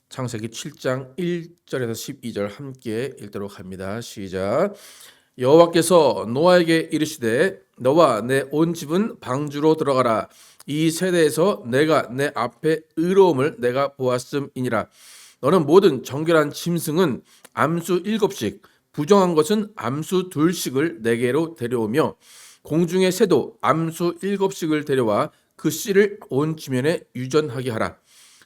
창세기 7장 1절에서 12절 함께 읽도록 합니다. 시작. 여호와께서 노아에게 이르시되 너와 내 온 집은 방주로 들어가라. 이 세대에서 내가 내 앞에 의로움을 내가 보았음이니라. 너는 모든 정결한 짐승은 암수 7씩 부정한 것은 암수 2씩을 내게로 데려오며 공중의 새도 암수 7씩을 데려와 그 씨를 온 지면에 유전하게 하라.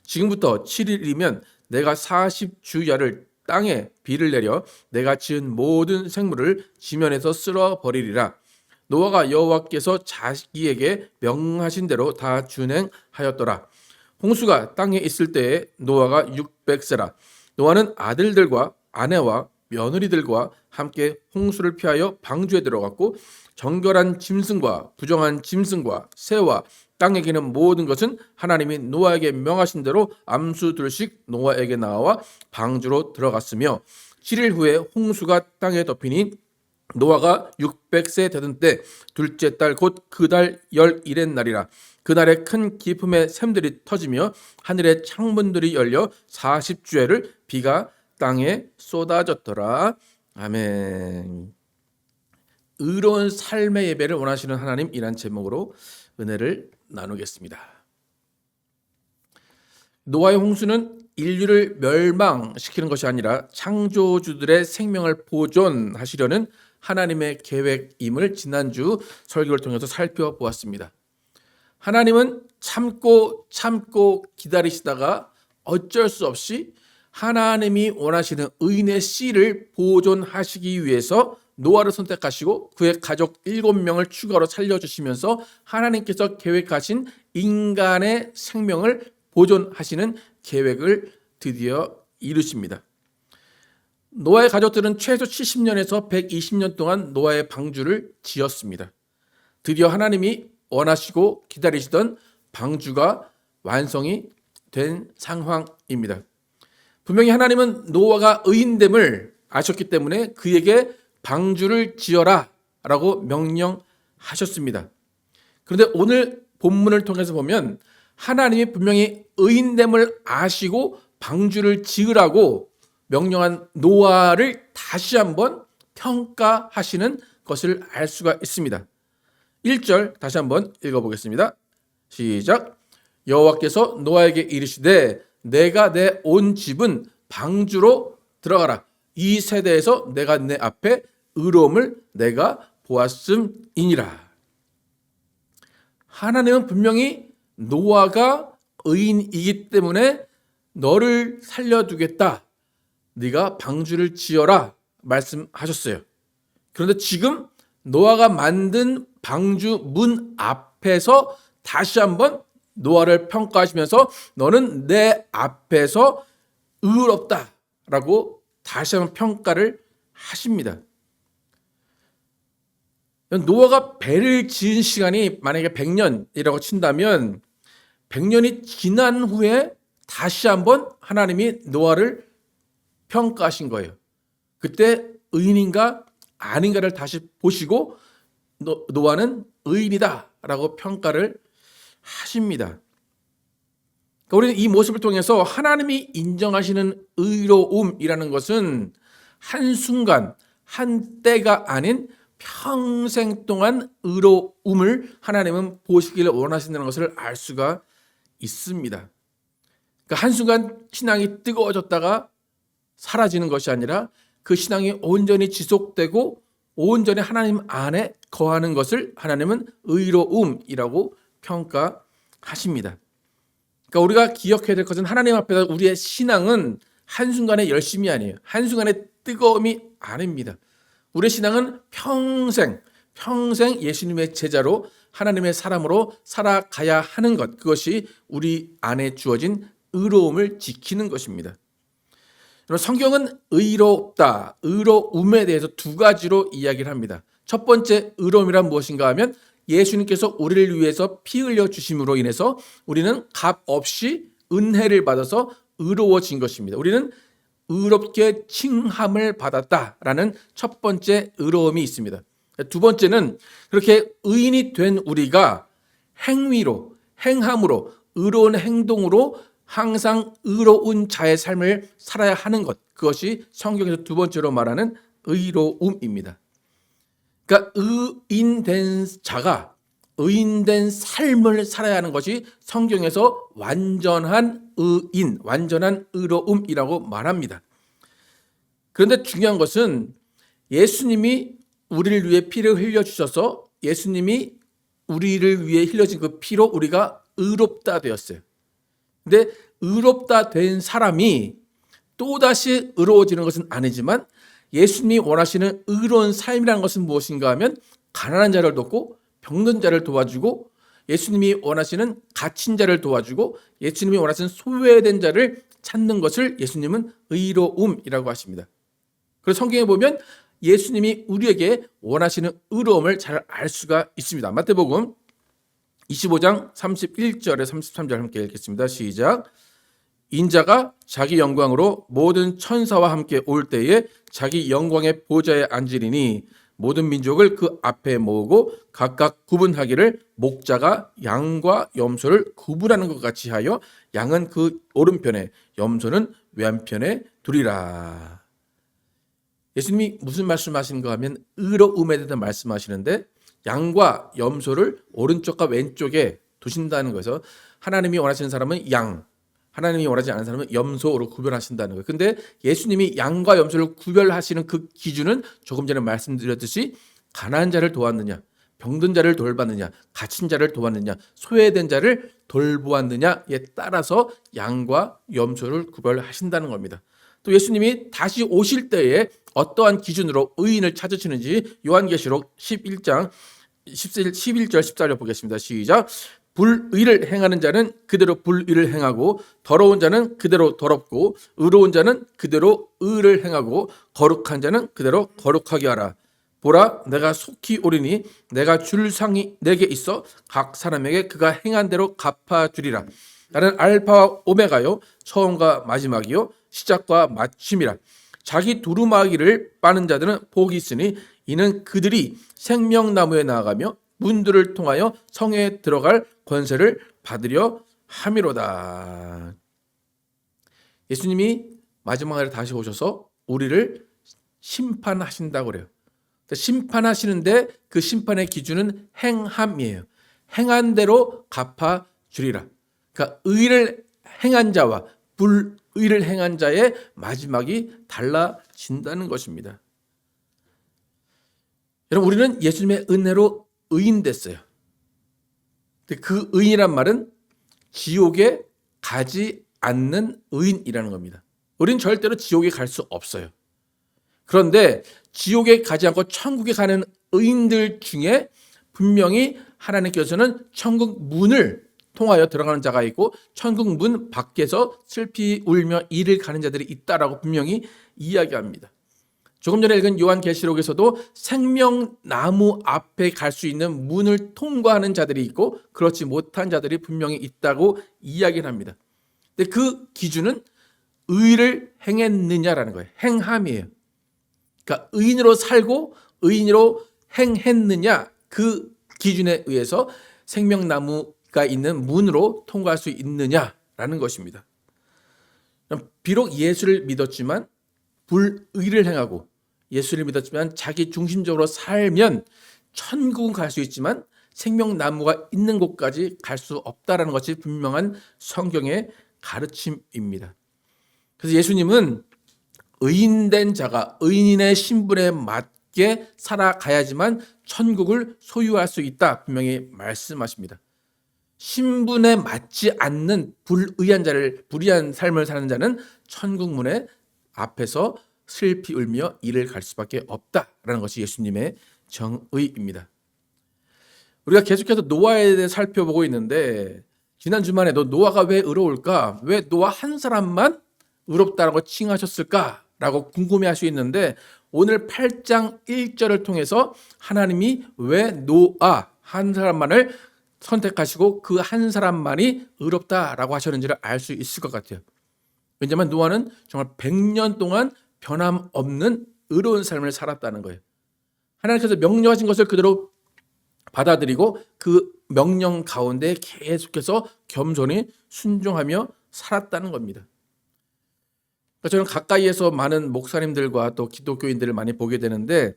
지금부터 7일이면 내가 40주야를 땅에 비를 내려 내가 지은 모든 생물을 지면에서 쓸어 버리리라. 노아가 여호와께서 자기에게 명하신 대로 다 준행하였더라. 홍수가 땅에 있을 때에 노아가 600세라. 노아는 아들들과 아내와 며느리들과 함께 홍수를 피하여 방주에 들어갔고 정결한 짐승과 부정한 짐승과 새와 땅에 기는 모든 것은 하나님이 노아에게 명하신 대로 암수 2씩 노아에게 나와 방주로 들어갔으며 7일 후에 홍수가 땅에 덮이니 노아가 600세 되던 때 둘째 달 곧 그 달 11의 날이라. 그날에 큰 기품의 샘들이 터지며 하늘의 창문들이 열려 40주야를 비가 땅에 쏟아졌더라. 아멘. 의로운 삶의 예배를 원하시는 하나님, 이란 제목으로 은혜를 나누겠습니다. 노아의 홍수는 인류를 멸망시키는 것이 아니라 창조주들의 생명을 보존하시려는 하나님의 계획임을 지난주 설교를 통해서 살펴보았습니다. 하나님은 참고 기다리시다가 어쩔 수 없이 하나님이 원하시는 의인의 씨를 보존하시기 위해서 노아를 선택하시고 그의 가족 7명을 추가로 살려주시면서 하나님께서 계획하신 인간의 생명을 보존하시는 계획을 드디어 이루십니다. 노아의 가족들은 최소 70년에서 120년 동안 노아의 방주를 지었습니다. 드디어 하나님이 원하시고 기다리시던 방주가 완성이 된 상황입니다. 분명히 하나님은 노아가 의인됨을 아셨기 때문에 그에게 방주를 지어라 라고 명령하셨습니다. 그런데 오늘 본문을 통해서 보면 하나님이 분명히 의인됨을 아시고 방주를 지으라고 명령한 노아를 다시 한번 평가하시는 것을 알 수가 있습니다. 1절 다시 한번 읽어보겠습니다. 시작. 여호와께서 노아에게 이르시되 내가 내 온 집은 방주로 들어가라. 이 세대에서 내가 내 앞에 의로움을 내가 보았음이니라. 하나님은 분명히 노아가 의인이기 때문에 너를 살려두겠다. 네가 방주를 지어라 말씀하셨어요. 그런데 지금 노아가 만든 방주 문 앞에서 다시 한번 노아를 평가하시면서 너는 내 앞에서 의롭다라고 다시 한번 평가를 하십니다. 노아가 배를 지은 시간이 만약에 100년이라고 친다면 100년이 지난 후에 다시 한번 하나님이 노아를 평가하신 거예요. 그때 의인인가 아닌가를 다시 보시고 노아는 의인이다 라고 평가를 하십니다. 그러니까 우리는 이 모습을 통해서 하나님이 인정하시는 의로움이라는 것은 한순간 한때가 아닌 평생 동안 의로움을 하나님은 보시기를 원하신다는 것을 알 수가 있습니다. 그러니까 한순간 신앙이 뜨거워졌다가 사라지는 것이 아니라 그 신앙이 온전히 지속되고 온전히 하나님 안에 거하는 것을 하나님은 의로움이라고 평가하십니다. 그러니까 우리가 기억해야 될 것은 하나님 앞에서 우리의 신앙은 한순간의 열심이 아니에요. 한순간의 뜨거움이 아닙니다. 우리의 신앙은 평생 예수님의 제자로 하나님의 사람으로 살아가야 하는 것, 그것이 우리 안에 주어진 의로움을 지키는 것입니다. 성경은 의롭다, 의로움에 대해서 두 가지로 이야기를 합니다. 첫 번째 의로움이란 무엇인가 하면 예수님께서 우리를 위해서 피 흘려 주심으로 인해서 우리는 값 없이 은혜를 받아서 의로워진 것입니다. 우리는 의롭게 칭함을 받았다라는 첫 번째 의로움이 있습니다. 두 번째는 그렇게 의인이 된 우리가 행함으로 의로운 행동으로 항상 의로운 자의 삶을 살아야 하는 것, 그것이 성경에서 두 번째로 말하는 의로움입니다. 그러니까 의인된 자가 의인된 삶을 살아야 하는 것이 성경에서 완전한 의인, 완전한 의로움이라고 말합니다. 그런데 중요한 것은 예수님이 우리를 위해 피를 흘려주셔서 예수님이 우리를 위해 흘려진 그 피로 우리가 의롭다 되었어요. 근데 의롭다 된 사람이 또다시 의로워지는 것은 아니지만 예수님이 원하시는 의로운 삶이라는 것은 무엇인가 하면 가난한 자를 돕고 병든 자를 도와주고 예수님이 원하시는 갇힌 자를 도와주고 예수님이 원하시는 소외된 자를 찾는 것을 예수님은 의로움이라고 하십니다. 그래서 성경에 보면 예수님이 우리에게 원하시는 의로움을 잘 알 수가 있습니다. 마태복음 25장 31절에 33절 함께 읽겠습니다. 시작. 인자가 자기 영광으로 모든 천사와 함께 올 때에 자기 영광의 보좌에 앉으리니 모든 민족을 그 앞에 모으고 각각 구분하기를 목자가 양과 염소를 구분하는 것 같이 하여 양은 그 오른편에 염소는 왼편에 두리라. 예수님이 무슨 말씀하시는가 하면 의로움에 대해서 말씀하시는데 양과 염소를 오른쪽과 왼쪽에 두신다는 거에서 하나님이 원하시는 사람은 양, 하나님이 원하지 않는 사람은 염소로 구별하신다는 거예요. 근데 예수님이 양과 염소를 구별하시는 그 기준은 조금 전에 말씀드렸듯이 가난한 자를 도왔느냐, 병든 자를 돌봤느냐, 갇힌 자를 도왔느냐, 소외된 자를 돌보았느냐에 따라서 양과 염소를 구별하신다는 겁니다. 또 예수님이 다시 오실 때에 어떠한 기준으로 의인을 찾으시는지 요한계시록 11장 11절 14절 보겠습니다. 시작. 불의를 행하는 자는 그대로 불의를 행하고 더러운 자는 그대로 더럽고 의로운 자는 그대로 의를 행하고 거룩한 자는 그대로 거룩하게 하라. 보라, 내가 속히 오리니 내가 줄 상이 내게 있어 각 사람에게 그가 행한 대로 갚아주리라. 나는 알파와 오메가요 처음과 마지막이요 시작과 마침이라. 자기 두루마기를 빠는 자들은 복이 있으니 이는 그들이 생명나무에 나아가며 문들을 통하여 성에 들어갈 권세를 받으려 함이로다. 예수님이 마지막에 다시 오셔서 우리를 심판하신다고 그래요. 심판하시는데 그 심판의 기준은 행함이에요. 행한 대로 갚아주리라. 그러니까 의를 행한 자와 불의를 행한 자의 마지막이 달라진다는 것입니다. 여러분, 우리는 예수님의 은혜로 의인 됐어요. 그 의인이란 말은 지옥에 가지 않는 의인이라는 겁니다. 우리는 절대로 지옥에 갈 수 없어요. 그런데 지옥에 가지 않고 천국에 가는 의인들 중에 분명히 하나님께서는 천국 문을 통하여 들어가는 자가 있고 천국 문 밖에서 슬피 울며 이를 가는 자들이 있다라고 분명히 이야기합니다. 조금 전에 읽은 요한계시록에서도 생명나무 앞에 갈 수 있는 문을 통과하는 자들이 있고 그렇지 못한 자들이 분명히 있다고 이야기를 합니다. 근데 그 기준은 의를 행했느냐라는 거예요. 행함이에요. 그러니까 의인으로 살고 의인으로 행했느냐 그 기준에 의해서 생명나무가 있는 문으로 통과할 수 있느냐라는 것입니다. 비록 예수를 믿었지만 불의를 행하고 예수를 믿었지만 자기 중심적으로 살면 천국은 갈 수 있지만 생명나무가 있는 곳까지 갈 수 없다라는 것이 분명한 성경의 가르침입니다. 그래서 예수님은 의인된 자가 의인의 신분에 맞게 살아가야지만 천국을 소유할 수 있다 분명히 말씀하십니다. 신분에 맞지 않는 불의한 자를 불의한 삶을 사는 자는 천국 문에 앞에서 슬피 울며 이를 갈 수밖에 없다라는 것이 예수님의 정의입니다. 우리가 계속해서 노아에 대해 살펴보고 있는데 지난 주말에도 노아가 왜 의로울까? 왜 노아 한 사람만 의롭다라고 칭하셨을까라고 궁금해할 수 있는데 오늘 8장 1절을 통해서 하나님이 왜 노아 한 사람만을 선택하시고 그 한 사람만이 의롭다라고 하셨는지를 알 수 있을 것 같아요. 왜냐하면 노아는 정말 100년 동안 변함없는 의로운 삶을 살았다는 거예요. 하나님께서 명령하신 것을 그대로 받아들이고 그 명령 가운데 계속해서 겸손히 순종하며 살았다는 겁니다. 그러니까 저는 가까이에서 많은 목사님들과 또 기독교인들을 많이 보게 되는데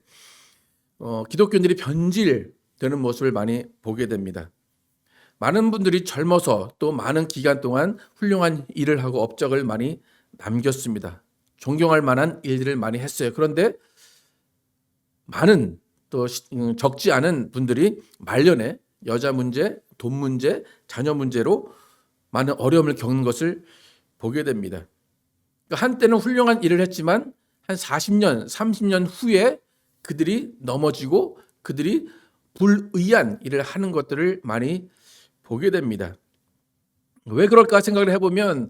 기독교인들이 변질되는 모습을 많이 보게 됩니다. 많은 분들이 젊어서 또 많은 기간 동안 훌륭한 일을 하고 업적을 많이 남겼습니다. 존경할 만한 일들을 많이 했어요. 그런데 많은 또 적지 않은 분들이 말년에 여자 문제, 돈 문제, 자녀 문제로 많은 어려움을 겪는 것을 보게 됩니다. 그러니까 한때는 훌륭한 일을 했지만 한 40년, 30년 후에 그들이 넘어지고 그들이 불의한 일을 하는 것들을 많이 보게 됩니다. 왜 그럴까 생각을 해보면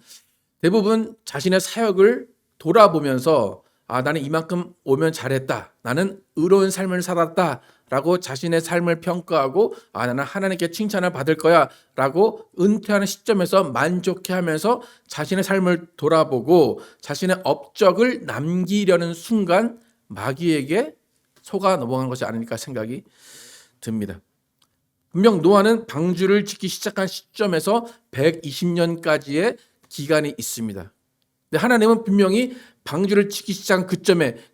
대부분 자신의 사역을 돌아보면서 나는 이만큼 오면 잘했다. 나는 의로운 삶을 살았다. 라고 자신의 삶을 평가하고 나는 하나님께 칭찬을 받을 거야. 라고 은퇴하는 시점에서 만족해하면서 자신의 삶을 돌아보고 자신의 업적을 남기려는 순간 마귀에게 속아 넘어간 것이 아닐까 생각이 듭니다. 분명 노아는 방주를 짓기 시작한 시점에서 120년까지의 기간이 있습니다. 근데 하나님은 분명히 방주를 짓기 시작한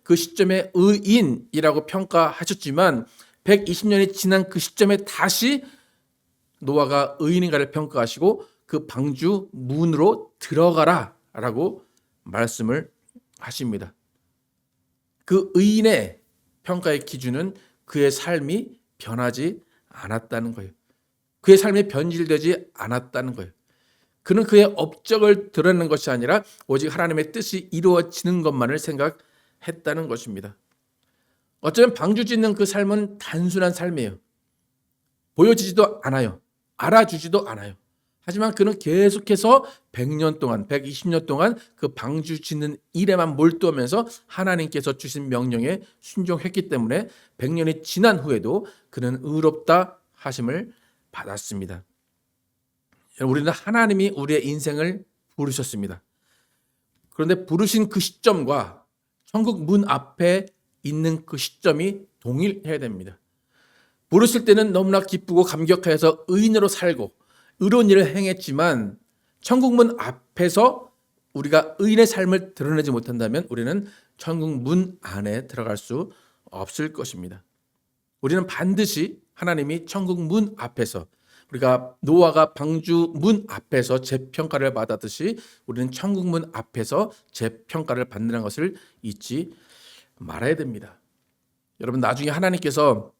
그 시점에 의인이라고 평가하셨지만 120년이 지난 그 시점에 다시 노아가 의인인가를 평가하시고 그 방주 문으로 들어가라 라고 말씀을 하십니다. 그 의인의 평가의 기준은 그의 삶이 변하지 않았다는 거예요. 그의 삶이 변질되지 않았다는 거예요. 그는 그의 업적을 드러내는 것이 아니라 오직 하나님의 뜻이 이루어지는 것만을 생각했다는 것입니다. 어쩌면 방주 짓는 그 삶은 단순한 삶이에요. 보여지지도 않아요. 알아주지도 않아요. 하지만 그는 계속해서 100년 동안, 120년 동안 그 방주 짓는 일에만 몰두하면서 하나님께서 주신 명령에 순종했기 때문에 100년이 지난 후에도 그는 의롭다 하심을 받았습니다. 우리는 하나님이 우리의 인생을 부르셨습니다. 그런데 부르신 그 시점과 천국 문 앞에 있는 그 시점이 동일해야 됩니다. 부르실 때는 너무나 기쁘고 감격해서 의인으로 살고 의로운 일을 행했지만 천국 문 앞에서 우리가 의인의 삶을 드러내지 못한다면 우리는 천국 문 안에 들어갈 수 없을 것입니다. 우리는 반드시 하나님이 천국 문 앞에서 우리가 노아가 방주 문 앞에서 재평가를 받았듯이 우리는 천국 문 앞에서 재평가를 받는 것을 잊지 말아야 됩니다. 여러분 나중에 하나님께서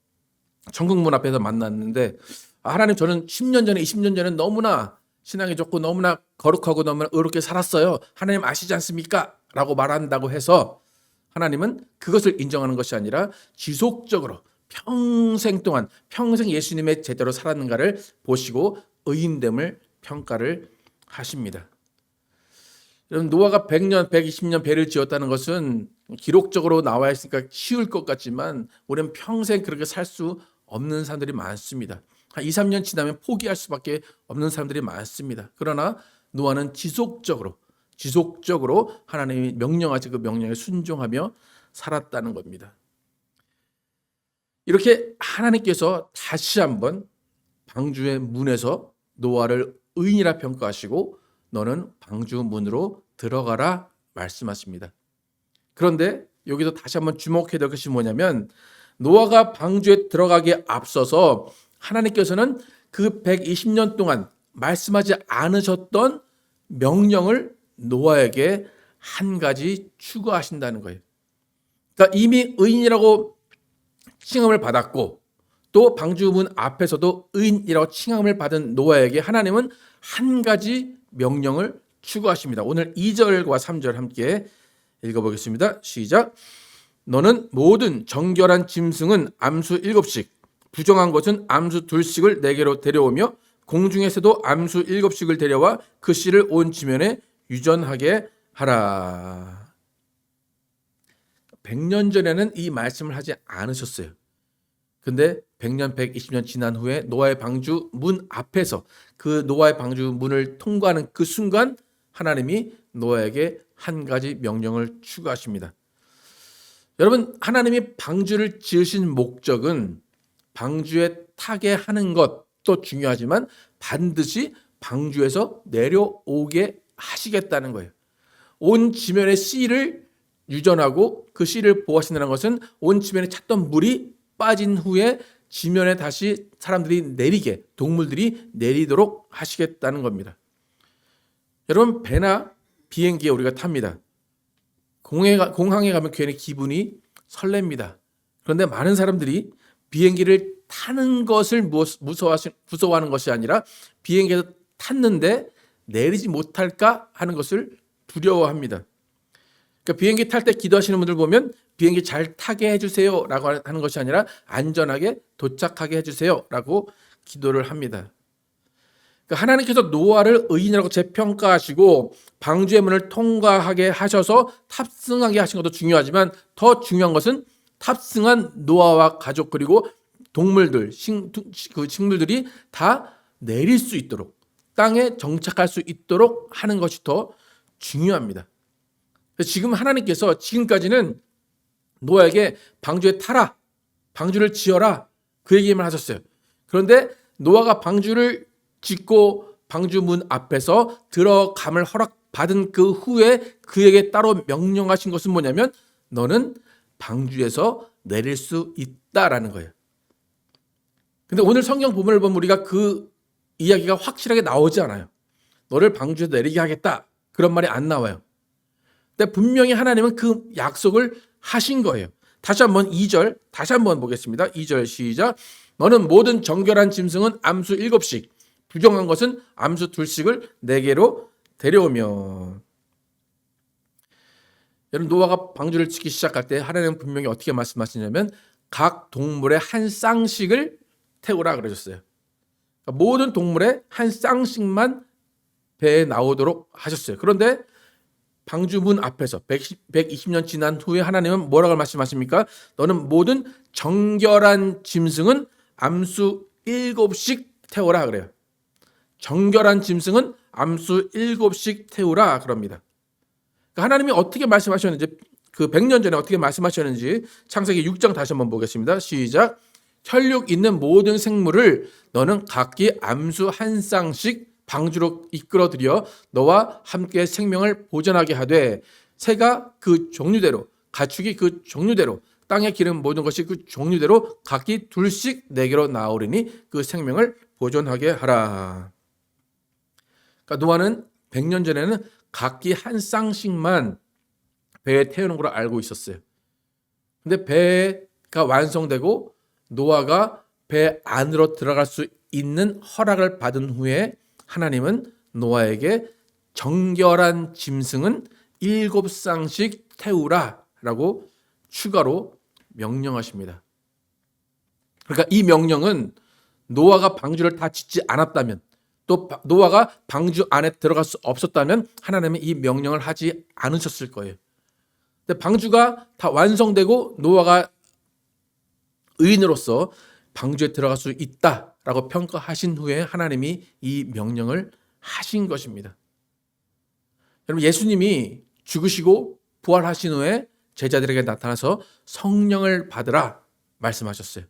천국 문 앞에서 만났는데 하나님 저는 10년 전에 20년 전에 너무나 신앙이 좋고 너무나 거룩하고 너무나 의롭게 살았어요. 하나님 아시지 않습니까? 라고 말한다고 해서 하나님은 그것을 인정하는 것이 아니라 지속적으로 평생 동안 평생 예수님의 제대로 살았는가를 보시고 의인됨을 평가를 하십니다. 여러분 노아가 100년, 120년 배를 지었다는 것은 기록적으로 나와 있으니까 쉬울 것 같지만 우리는 평생 그렇게 살 수 없는 사람들이 많습니다. 한 2, 3년 지나면 포기할 수밖에 없는 사람들이 많습니다. 그러나 노아는 지속적으로 하나님이 명령하신 그 명령에 순종하며 살았다는 겁니다. 이렇게 하나님께서 다시 한번 방주의 문에서 노아를 의인이라 평가하시고 너는 방주 문으로 들어가라 말씀하십니다. 그런데 여기서 다시 한번 주목해야 될 것이 뭐냐면 노아가 방주에 들어가기에 앞서서 하나님께서는 그 120년 동안 말씀하지 않으셨던 명령을 노아에게 한 가지 추가하신다는 거예요. 그러니까 이미 의인이라고 칭함을 받았고 또 방주문 앞에서도 의인이라고 칭함을 받은 노아에게 하나님은 한 가지 명령을 추가하십니다. 오늘 2절과 3절 함께 읽어보겠습니다. 시작. 너는 모든 정결한 짐승은 암수 7씩 부정한 것은 암수 2씩을 내게로 데려오며 공중에서도 암수 7씩을 데려와 그 씨를 온 지면에 유전하게 하라. 100년 전에는 이 말씀을 하지 않으셨어요. 근데 100년, 120년 지난 후에 노아의 방주 문 앞에서 그 노아의 방주 문을 통과하는 그 순간 하나님이 노아에게 한 가지 명령을 추가하십니다. 여러분 하나님이 방주를 지으신 목적은 방주에 타게 하는 것도 중요하지만 반드시 방주에서 내려오게 하시겠다는 거예요. 온 지면의 씨를 유전하고 그 씨를 보호하신다는 것은 온 지면에 찼던 물이 빠진 후에 지면에 다시 사람들이 내리게, 동물들이 내리도록 하시겠다는 겁니다. 여러분, 배나 비행기에 우리가 탑니다. 공항에 가면 괜히 기분이 설렙니다. 그런데 많은 사람들이 비행기를 타는 것을 무서워하는 것이 아니라 비행기에서 탔는데 내리지 못할까 하는 것을 두려워합니다. 그러니까 비행기 탈 때 기도하시는 분들 보면 비행기 잘 타게 해주세요 라고 하는 것이 아니라 안전하게 도착하게 해주세요 라고 기도를 합니다. 그러니까 하나님께서 노아를 의인이라고 재평가하시고 방주의 문을 통과하게 하셔서 탑승하게 하신 것도 중요하지만 더 중요한 것은 탑승한 노아와 가족 그리고 동물들, 식물들이 다 내릴 수 있도록 땅에 정착할 수 있도록 하는 것이 더 중요합니다. 지금 하나님께서 지금까지는 노아에게 방주에 타라, 방주를 지어라 그 얘기만 하셨어요. 그런데 노아가 방주를 짓고 방주 문 앞에서 들어감을 허락받은 그 후에 그에게 따로 명령하신 것은 뭐냐면 너는 방주에서 내릴 수 있다라는 거예요. 근데 오늘 성경 본문을 보면 우리가 그 이야기가 확실하게 나오지 않아요. 너를 방주에서 내리게 하겠다 그런 말이 안 나와요. 근데 분명히 하나님은 그 약속을 하신 거예요. 다시 한번 2절 다시 한번 보겠습니다. 2절 시작. 너는 모든 정결한 짐승은 암수 7씩 부정한 것은 암수 2씩을 내게로 데려오며. 여러분, 노아가 방주를 짓기 시작할 때 하나님은 분명히 어떻게 말씀하시냐면 각 동물의 한 쌍씩을 태우라 그러셨어요. 그러니까 모든 동물의 한 쌍씩만 배에 나오도록 하셨어요. 그런데 방주 문 앞에서 120년 지난 후에 하나님은 뭐라고 말씀하십니까? 너는 모든 정결한 짐승은 암수 7씩 태우라 그래요. 정결한 짐승은 암수 7씩 태우라 그럽니다. 그러니까 하나님이 어떻게 말씀하셨는지 그 100년 전에 어떻게 말씀하셨는지 창세기 6장 다시 한번 보겠습니다. 시작. 혈육 있는 모든 생물을 너는 각기 암수 한 쌍씩 방주로 이끌어들여 너와 함께 생명을 보존하게 하되 새가 그 종류대로 가축이 그 종류대로 땅에 기른 모든 것이 그 종류대로 각기 2씩 내게로 나오리니 그 생명을 보존하게 하라. 그러니까 노아는 100년 전에는 각기 한 쌍씩만 배에 태우는 걸로 알고 있었어요. 근데 배가 완성되고 노아가 배 안으로 들어갈 수 있는 허락을 받은 후에 하나님은 노아에게 정결한 짐승은 7쌍씩 태우라 라고 추가로 명령하십니다. 그러니까 이 명령은 노아가 방주를 다 짓지 않았다면 또 노아가 방주 안에 들어갈 수 없었다면 하나님은 이 명령을 하지 않으셨을 거예요. 근데 방주가 다 완성되고 노아가 의인으로서 방주에 들어갈 수 있다라고 평가하신 후에 하나님이 이 명령을 하신 것입니다. 여러분, 예수님이 죽으시고 부활하신 후에 제자들에게 나타나서 성령을 받으라 말씀하셨어요.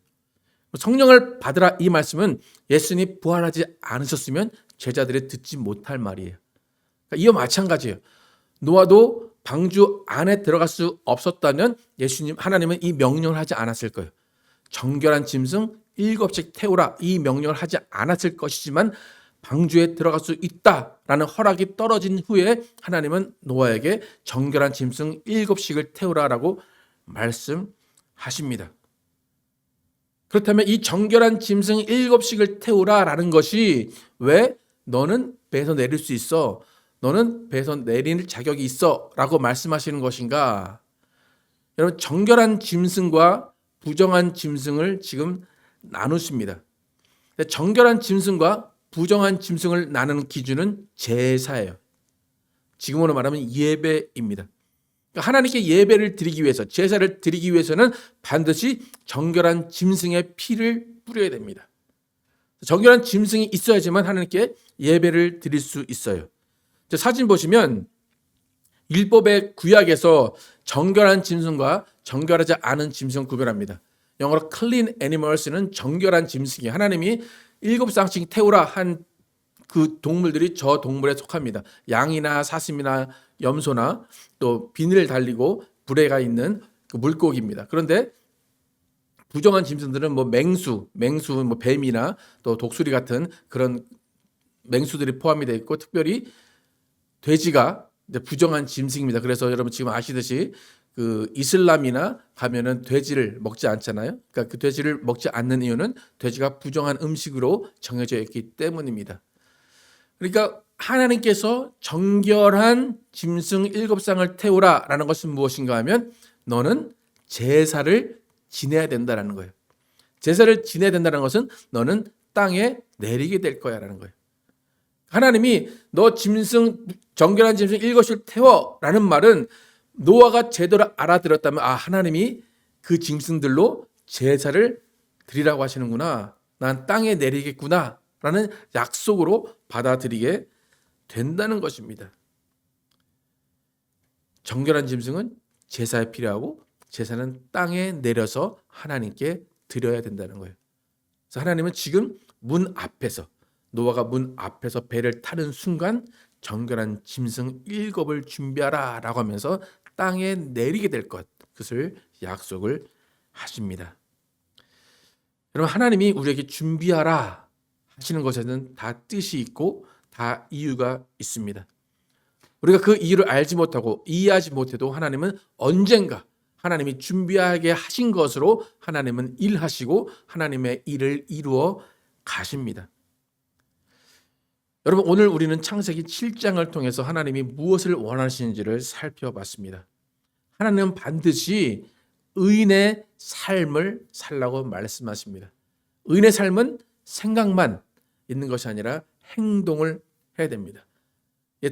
성령을 받으라 이 말씀은 예수님이 부활하지 않으셨으면 제자들이 듣지 못할 말이에요. 그러니까 이와 마찬가지예요. 노아도 방주 안에 들어갈 수 없었다면 하나님은 이 명령을 하지 않았을 거예요. 정결한 짐승 7씩 태우라 이 명령을 하지 않았을 것이지만 방주에 들어갈 수 있다라는 허락이 떨어진 후에 하나님은 노아에게 정결한 짐승 7씩을 태우라라고 말씀하십니다. 그렇다면 이 정결한 짐승 7씩을 태우라라는 것이 왜 너는 배에서 내릴 수 있어? 너는 배에서 내릴 자격이 있어 라고 말씀하시는 것인가? 여러분, 정결한 짐승과 부정한 짐승을 지금 나누십니다. 정결한 짐승과 부정한 짐승을 나누는 기준은 제사예요. 지금으로 말하면 예배입니다. 그러니까 하나님께 예배를 드리기 위해서 제사를 드리기 위해서는 반드시 정결한 짐승의 피를 뿌려야 됩니다. 정결한 짐승이 있어야지만 하나님께 예배를 드릴 수 있어요. 사진 보시면 율법의 구약에서 정결한 짐승과 정결하지 않은 짐승을 구별합니다. 영어로 clean animals는 정결한 짐승이 하나님이 7쌍씩 태우라 한 그 동물들이 저 동물에 속합니다. 양이나 사슴이나 염소나 또 비늘 달리고 불에가 있는 그 물고기입니다. 그런데 부정한 짐승들은 뭐 맹수, 뭐 뱀이나 또 독수리 같은 그런 맹수들이 포함이 되어 있고, 특별히 돼지가 이제 부정한 짐승입니다. 그래서 여러분 지금 아시듯이 그 이슬람이나 가면은 돼지를 먹지 않잖아요. 그러니까 그 돼지를 먹지 않는 이유는 돼지가 부정한 음식으로 정해져 있기 때문입니다. 그러니까 하나님께서 정결한 짐승 7쌍을 태우라라는 것은 무엇인가 하면 너는 제사를 지내야 된다라는 거예요. 제사를 지내야 된다는 것은 너는 땅에 내리게 될 거야라는 거예요. 하나님이 너 짐승 정결한 짐승 7을 태워라는 말은 노아가 제대로 알아들었다면, 아, 하나님이 그 짐승들로 제사를 드리라고 하시는구나, 난 땅에 내리겠구나 라는 약속으로 받아들이게 된다는 것입니다. 정결한 짐승은 제사에 필요하고 제사는 땅에 내려서 하나님께 드려야 된다는 거예요. 그래서 하나님은 지금 문 앞에서, 노아가 문 앞에서 배를 타는 순간 정결한 짐승 7을 준비하라 라고 하면서 땅에 내리게 될 것, 그것을 약속을 하십니다. 여러분, 하나님이 우리에게 준비하라 하시는 것에는 다 뜻이 있고 다 이유가 있습니다. 우리가 그 이유를 알지 못하고 이해하지 못해도 하나님은 언젠가 하나님이 준비하게 하신 것으로 하나님은 일하시고 하나님의 일을 이루어 가십니다. 여러분, 오늘 우리는 창세기 7장을 통해서 하나님이 무엇을 원하시는지를 살펴봤습니다. 하나님은 반드시 의인의 삶을 살라고 말씀하십니다. 의인의 삶은 생각만 있는 것이 아니라 행동을 해야 됩니다.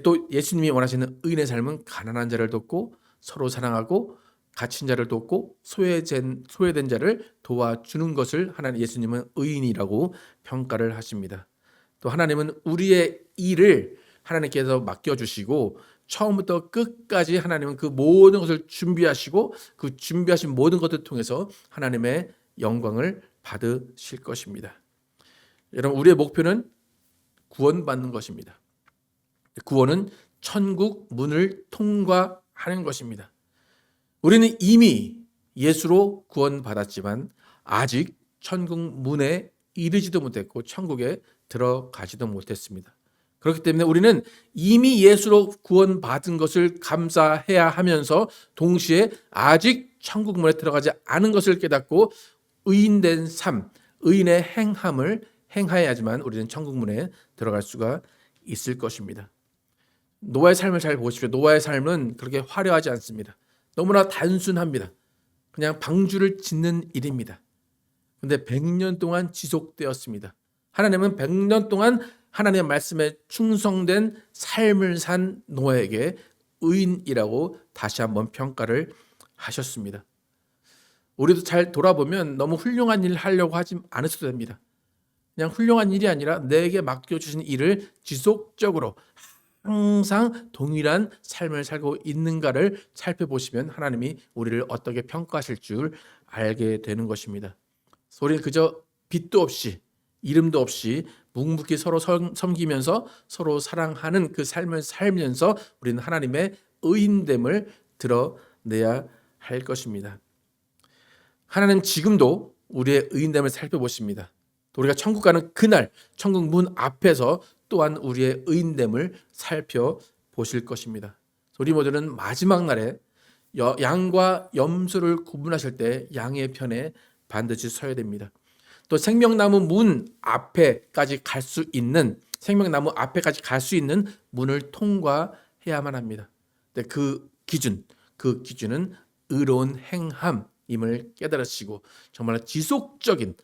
또 예수님이 원하시는 의인의 삶은 가난한 자를 돕고 서로 사랑하고 갇힌 자를 돕고 소외된 자를 도와주는 것을 하나님 예수님은 의인이라고 평가를 하십니다. 또 하나님은 우리의 일을 하나님께서 맡겨주시고 처음부터 끝까지 하나님은 그 모든 것을 준비하시고 그 준비하신 모든 것을 통해서 하나님의 영광을 받으실 것입니다. 여러분, 우리의 목표는 구원받는 것입니다. 구원은 천국 문을 통과하는 것입니다. 우리는 이미 예수로 구원받았지만 아직 천국 문에 이르지도 못했고 천국에 들어가지도 못했습니다. 그렇기 때문에 우리는 이미 예수로 구원받은 것을 감사해야 하면서 동시에 아직 천국 문에 들어가지 않은 것을 깨닫고 의인된 삶, 의인의 행함을 행하여야지만 우리는 천국 문에 들어갈 수가 있을 것입니다. 노아의 삶을 잘 보십시오. 노아의 삶은 그렇게 화려하지 않습니다. 너무나 단순합니다. 그냥 방주를 짓는 일입니다. 그런데 100년 동안 지속되었습니다. 하나님은 100년 동안 하나님의 말씀에 충성된 삶을 산 노아에게 의인이라고 다시 한번 평가를 하셨습니다. 우리도 잘 돌아보면 너무 훌륭한 일을 하려고 하지 않으셔도 됩니다. 그냥 훌륭한 일이 아니라 내게 맡겨주신 일을 지속적으로 항상 동일한 삶을 살고 있는가를 살펴보시면 하나님이 우리를 어떻게 평가하실 줄 알게 되는 것입니다. 우리는 그저 빛도 없이 이름도 없이 묵묵히 서로 섬기면서 서로 사랑하는 그 삶을 살면서 우리는 하나님의 의인됨을 드러내야 할 것입니다. 하나님 지금도 우리의 의인됨을 살펴보십니다. 우리가 천국 가는 그날 천국 문 앞에서 또한 우리의 의인됨을 살펴보실 것입니다. 우리 모두는 마지막 날에 양과 염소를 구분하실 때 양의 편에 반드시 서야 됩니다. 또 생명나무 문 앞에까지 갈 수 있는 문을 통과해야만 합니다. 그 기준은 의로운 행함임을 깨달으시고 정말 지속적인,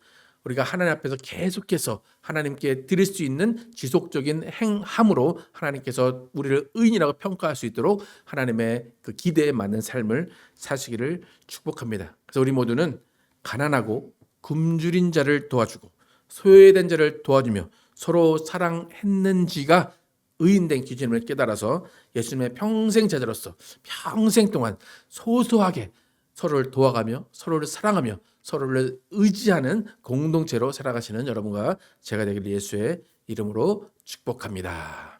우리가 하나님 앞에서 계속해서 하나님께 드릴 수 있는 지속적인 행함으로 하나님께서 우리를 의인이라고 평가할 수 있도록 하나님의 그 기대에 맞는 삶을 사시기를 축복합니다. 그래서 우리 모두는 가난하고 굶주린 자를 도와주고 소외된 자를 도와주며 서로 사랑했는지가 의인된 기준을 깨달아서 예수님의 평생 제자로서 평생 동안 소소하게 서로를 도와가며 서로를 사랑하며 서로를 의지하는 공동체로 살아가시는 여러분과 제가 되기를 예수의 이름으로 축복합니다.